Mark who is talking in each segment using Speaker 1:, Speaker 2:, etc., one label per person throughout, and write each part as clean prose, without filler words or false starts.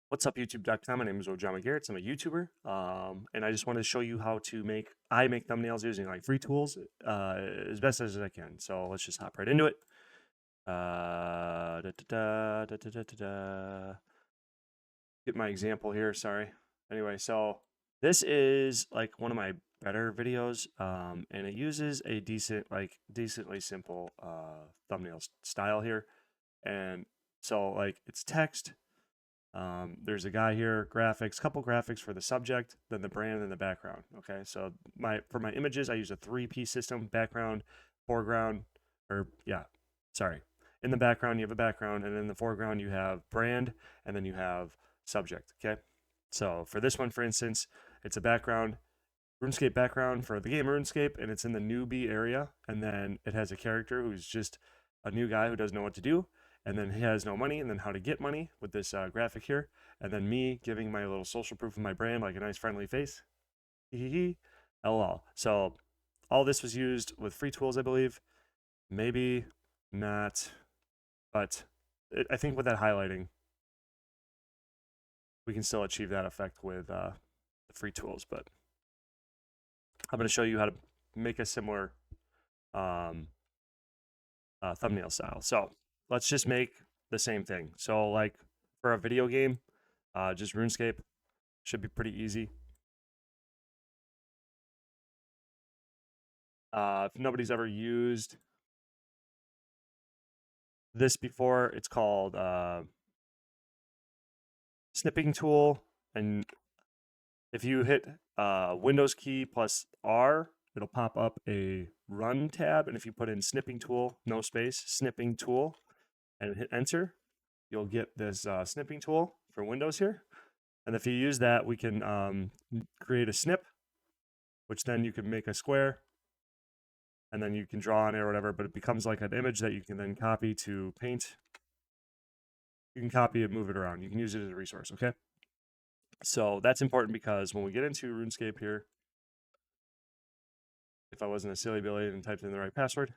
Speaker 1: What's up, YouTube.com? My name is Ojama Garrett. I'm a YouTuber, and I just wanted to show you how to make thumbnails using like free tools as best as I can. So let's just hop right into it. Get my example here. Sorry. Anyway, so this is like one of my better videos, and it uses a decently simple thumbnail style here, and so like it's text. There's a guy here, graphics, couple graphics for the subject, then the brand and the background. Okay, so for my images, I use a 3-piece system: background, foreground, sorry. In the background, you have a background, and in the foreground, you have brand, and then you have subject. Okay, so for this one, for instance, it's a background, RuneScape background for the game RuneScape, and it's in the newbie area, and then it has a character who's just a new guy who doesn't know what to do, and then he has no money, and then how to get money with this graphic here, and then me giving my little social proof of my brand, like a nice friendly face, lol. So all this was used with free tools, I believe. Maybe not, but I think with that highlighting, we can still achieve that effect with the free tools. But I'm going to show you how to make a similar thumbnail style. So let's just make the same thing. So like for a video game, just RuneScape should be pretty easy. If nobody's ever used this before, it's called snipping tool. And if you hit Windows key plus R, it'll pop up a run tab. And if you put in snipping tool, no space, snipping tool, and hit enter, you'll get this snipping tool for Windows here. And if you use that, we can create a snip, which then you can make a square, and then you can draw on it or whatever, but it becomes like an image that you can then copy to Paint. You can copy it, move it around. You can use it as a resource, okay? So that's important because when we get into RuneScape here, if I wasn't a silly Billy and typed in the right password,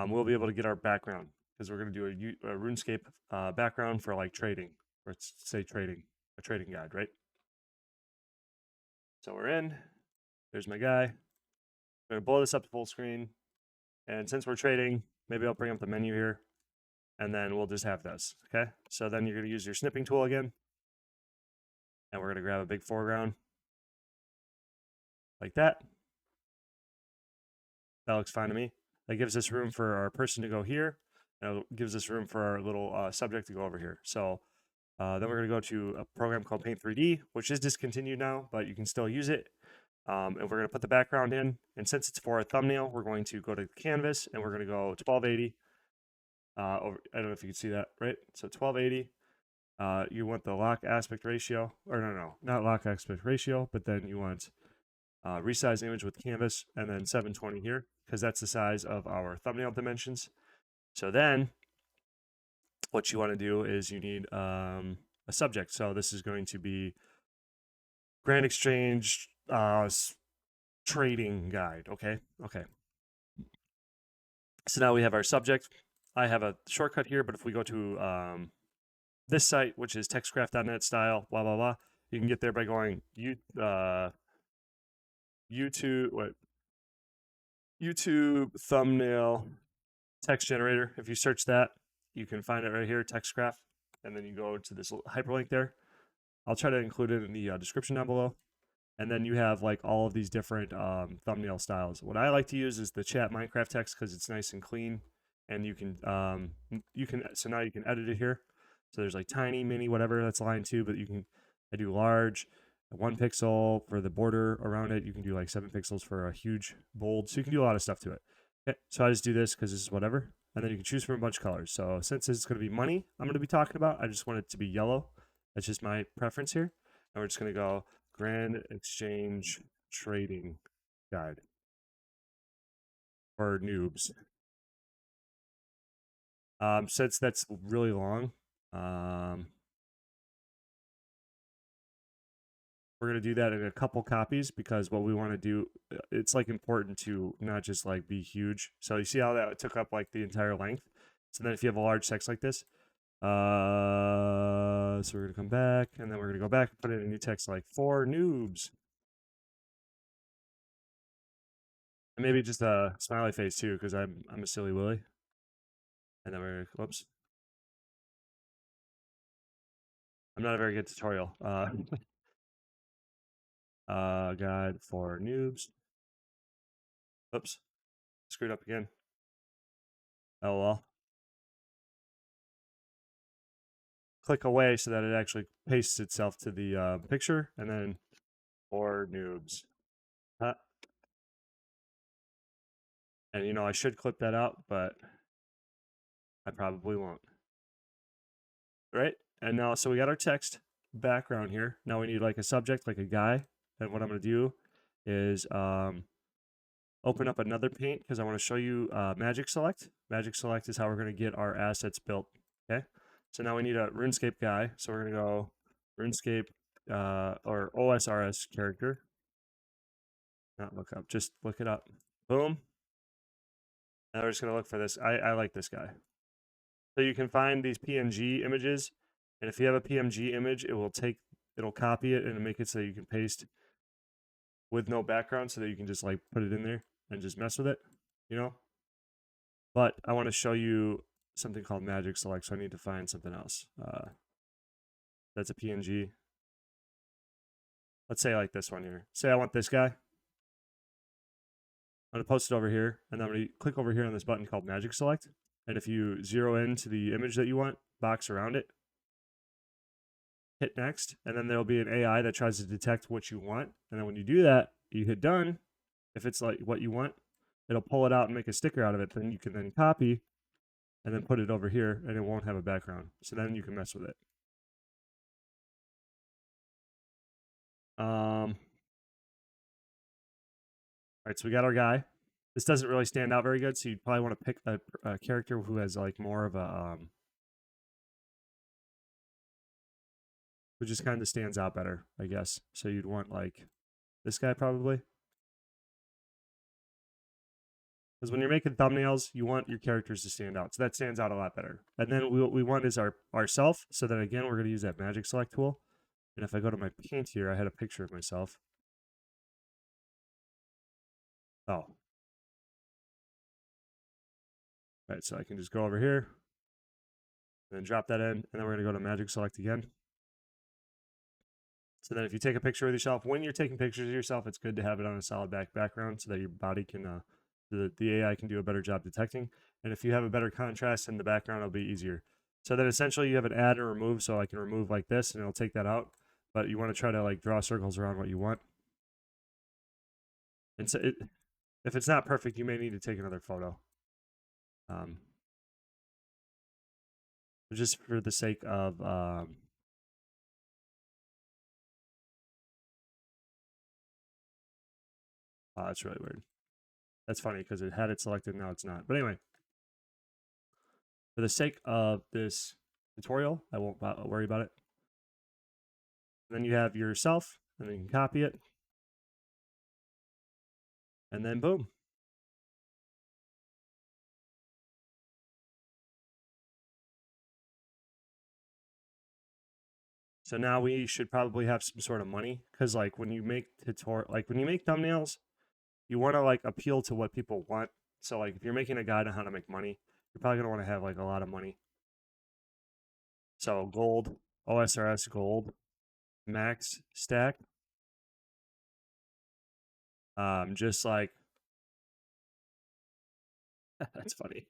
Speaker 1: we'll be able to get our background because we're going to do a RuneScape background for like trading, or say trading, a trading guide, right? So we're in. There's my guy. I'm going to blow this up to full screen. And since we're trading, maybe I'll bring up the menu here, and then we'll just have this, okay? So then you're going to use your snipping tool again, and we're going to grab a big foreground like that. That looks fine to me. That gives us room for our person to go here, and it gives us room for our little subject to go over here. So then we're going to go to a program called Paint 3D, which is discontinued now, but you can still use it. And we're going to put the background in. And since it's for a thumbnail, we're going to go to canvas, and we're going to go 1280. I don't know if you can see that, right? So 1280. You want the lock aspect ratio, or no, not lock aspect ratio, but then you want resize image with canvas, and then 720 here, because that's the size of our thumbnail dimensions. So then what you want to do is you need a subject. So this is going to be Grand Exchange trading guide. Okay. So now we have our subject. I have a shortcut here, but if we go to this site, which is textcraft.net style, blah, blah, blah, you can get there by going YouTube thumbnail text generator. If you search that, you can find it right here, TextCraft, and then you go to this hyperlink there. I'll try to include it in the description down below. And then you have like all of these different thumbnail styles. What I like to use is the chat Minecraft text because it's nice and clean, and you can so now you can edit it here. So there's like tiny, mini, whatever, that's line 2, but I do large, 1 pixel for the border around it. You can do like 7 pixels for a huge bold. So you can do a lot of stuff to it. Okay, so I just do this because this is whatever. And then you can choose from a bunch of colors. So since it's going to be money, I'm going to be talking about, I just want it to be yellow. That's just my preference here. And we're just going to go Grand Exchange Trading Guide for noobs. Since that's really long, we're going to do that in a couple copies because what we want to do, it's like important to not just like be huge. So you see how that took up like the entire length. So then if you have a large text like this, So we're gonna come back, and then we're gonna go back and put in a new text like for noobs. And maybe just a smiley face too, because I'm a silly Willy. And then we're whoops. I'm not a very good tutorial. Guide for noobs. Oops. Screwed up again. Oh well. Click away so that it actually pastes itself to the picture, and then for noobs. And you know, I should clip that out, but I probably won't. Right? And now, so we got our text background here. Now we need like a subject, like a guy. And what I'm going to do is open up another paint because I want to show you Magic Select. Magic Select is how we're going to get our assets built. Okay. So now we need a RuneScape guy. So we're going to go RuneScape or OSRS character. Not look up, just look it up. Boom. Now we're just going to look for this. I like this guy. So you can find these PNG images, and if you have a PNG image, it'll copy it and make it so you can paste with no background, so that you can just like put it in there and just mess with it, you know. But I want to show you something called Magic Select, so I need to find something else. That's a PNG. Let's say like this one here. Say I want this guy. I'm gonna post it over here, and then I'm gonna click over here on this button called Magic Select. And if you zero in to the image that you want, box around it, hit next, and then there'll be an AI that tries to detect what you want. And then when you do that, you hit done. If it's like what you want, it'll pull it out and make a sticker out of it. Then you can then copy and then put it over here, and it won't have a background. So then you can mess with it. All right, so we got our guy. This doesn't really stand out very good, so you'd probably want to pick a character who has like more of a who just kind of stands out better, I guess. So you'd want like this guy probably. Because when you're making thumbnails, you want your characters to stand out. So that stands out a lot better. And then what we want is our self. So then again, we're going to use that Magic Select tool. And if I go to my paint here, I had a picture of myself. Oh. Right, so I can just go over here, and then drop that in, and then we're going to go to Magic Select again. So then if you take a picture of yourself, when you're taking pictures of yourself, it's good to have it on a solid background so that your body can, the AI can do a better job detecting. And if you have a better contrast in the background, it'll be easier. So then essentially you have an add and remove, so I can remove like this, and it'll take that out. But you want to try to like draw circles around what you want. And so if it's not perfect, you may need to take another photo. Just for the sake of oh, that's really weird. That's funny because it had it selected, now it's not. But anyway, for the sake of this tutorial, I won't worry about it. Then you have yourself, and then you can copy it. And then boom. So now we should probably have some sort of money, because like when you make when you make thumbnails, you want to like appeal to what people want. So like if you're making a guide on how to make money, you're probably gonna want to have like a lot of money. So gold, OSRS gold, max stack. Just like that's funny.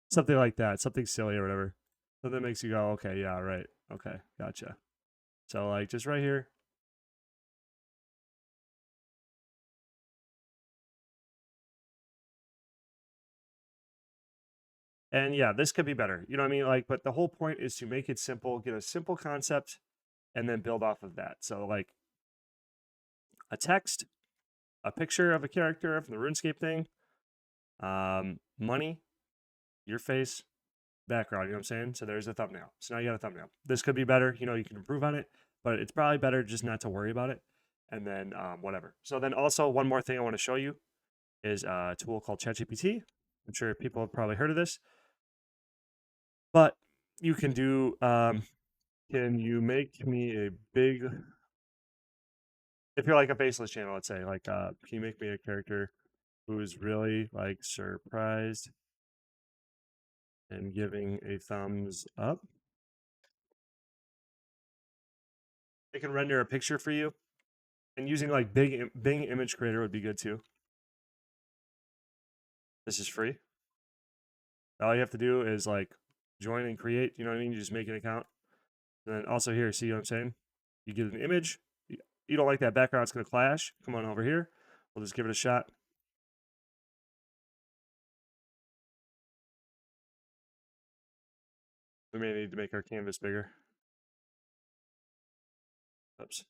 Speaker 1: Something like that, something silly or whatever. Something that makes you go, okay, yeah, right, okay, gotcha. So like just right here. And yeah, this could be better. You know what I mean? Like, but the whole point is to make it simple, get a simple concept, and then build off of that. So like a text, a picture of a character from the RuneScape thing, money, your face, background, you know what I'm saying? So there's a thumbnail. So now you got a thumbnail. This could be better, you know, you can improve on it, but it's probably better just not to worry about it. And then whatever. So then also one more thing I want to show you is a tool called ChatGPT. I'm sure people have probably heard of this, but you can do can you make me a big, if you're like a faceless channel, let's say, like, can you make me a character who's really like surprised and giving a thumbs up? It can render a picture for you, and using like Bing Image Creator would be good too. This is free. All you have to do is like join and create, you know what I mean? You just make an account. And then also here, see what I'm saying? You get an image. You don't like that background, it's going to clash. Come on over here. We'll just give it a shot. We may need to make our canvas bigger. Oops.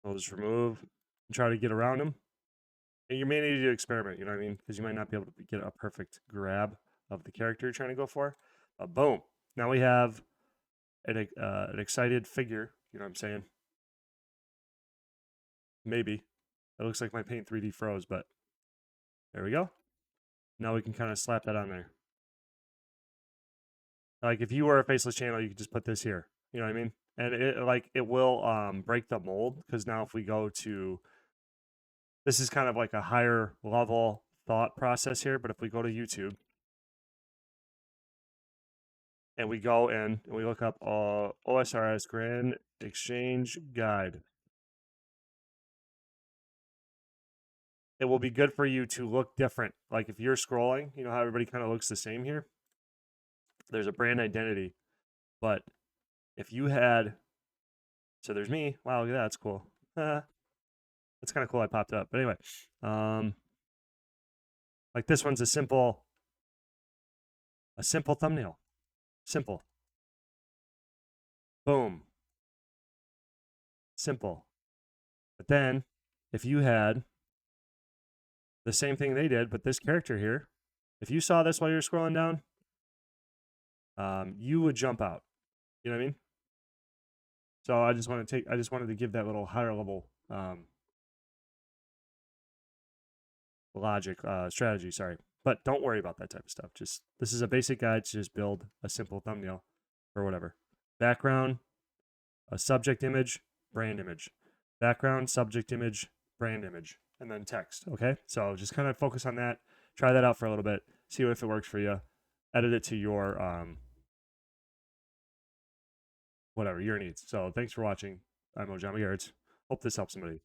Speaker 1: We'll just remove and try to get around them. And you may need to experiment, you know what I mean? Because you might not be able to get a perfect grab of the character you're trying to go for. Boom. Now we have an excited figure, you know what I'm saying? Maybe. It looks like my Paint 3D froze, but there we go. Now we can kind of slap that on there. Like if you were a faceless channel, you could just put this here. You know what I mean? And it will break the mold, because now if we go to, this is kind of like a higher level thought process here, but if we go to YouTube and we go in and we look up OSRS Grand Exchange Guide, it will be good for you to look different. Like if you're scrolling, you know how everybody kind of looks the same here? There's a brand identity. But if you had, so there's me. Wow, look at that. That's cool. That's kind of cool. I popped up. But anyway, like this one's a simple thumbnail. Simple. Boom. Simple. But then if you had the same thing they did, but this character here, if you saw this while you're scrolling down, you would jump out. You know what I mean? So I just wanted to give that little higher level logic, strategy, sorry. But don't worry about that type of stuff. Just, this is a basic guide to just build a simple thumbnail or whatever. Background, a subject image, brand image. Background, subject image, brand image, and then text, okay? So just kind of focus on that. Try that out for a little bit. See if it works for you. Edit it to your, whatever, your needs. So thanks for watching. I'm Ojama Garrett. Hope this helps somebody.